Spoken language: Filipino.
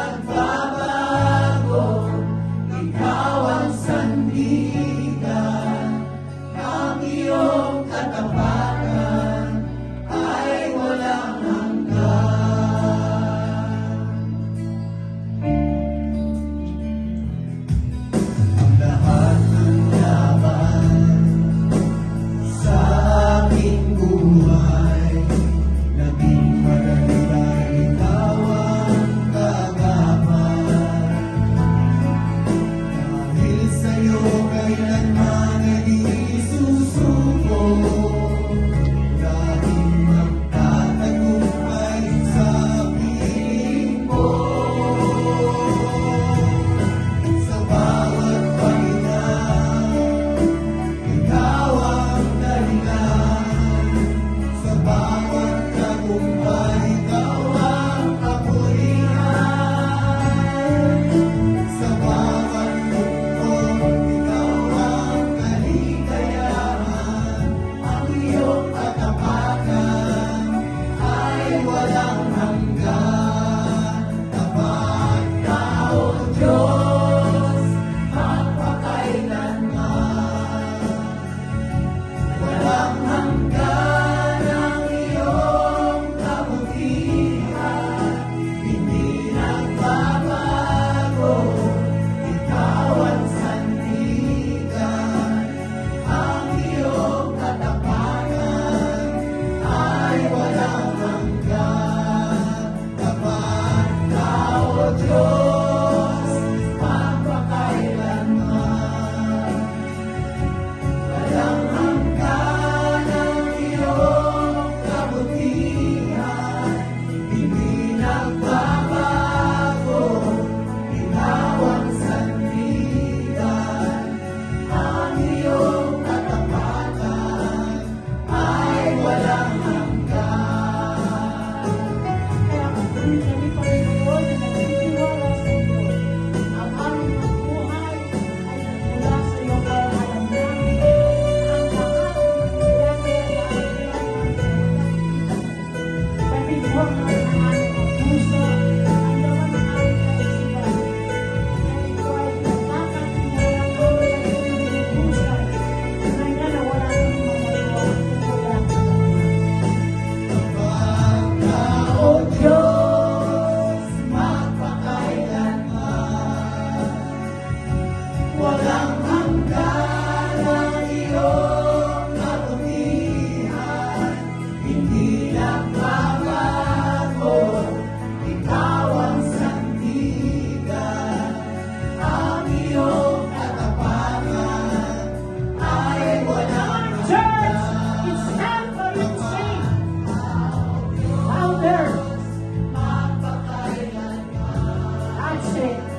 nagbabago, ikaw ang sandigan, ang iyong katapakan ay walang hanggan. Ang lahat ng laban sa aking buhay, naging madali dahil ikaw ang kagabay. Dahil sa'yo kailanman ay di susuko, dahil magtatagumpay sa piling mo. Sa bawat pahinga, ikaw ang dahilan. Sa bawat tagumpay, ikaw ang kapurihan. Sa bawat lungkot, ikaw ang kaligayahan. Ang iyong katapakan ay walang hanggan. Tapat ka, O Diyos, magpakailanman. Walang hanggan ang iyong kabutihan, hindi nagbabago, ikaw ang sandigan, ang iyong katapanan ay walang hanggan. Tapat ka, O Diyos, magpakailanman. Walang hanggan ang iyong kabutihan, hindi nagbabago, ikaw ang sandigan, ang iyong katapatan ay walang hanggan. Kaya kami Panginoon na nagtitiwala sa iyo. Ang aming buhay ay mula sa iyo, kaya alam namin ang lahat ng nangyayari ay Panginoon ang aming puso, ang laman ng aming kaisipan. At ito ay nagkakatiwala namin sa iyong husay. Kaya na wala kang magagawa kung wala ka. Tapat ka, O Diyos, magpakailanman. Walang hanggan ang iyong kabutihan, hindi nagbabago, ikaw ang sandigan, ang iyong katapatan ay walang Church, hanggan. it's time for you to sing louder. Magpakailanman. That's it.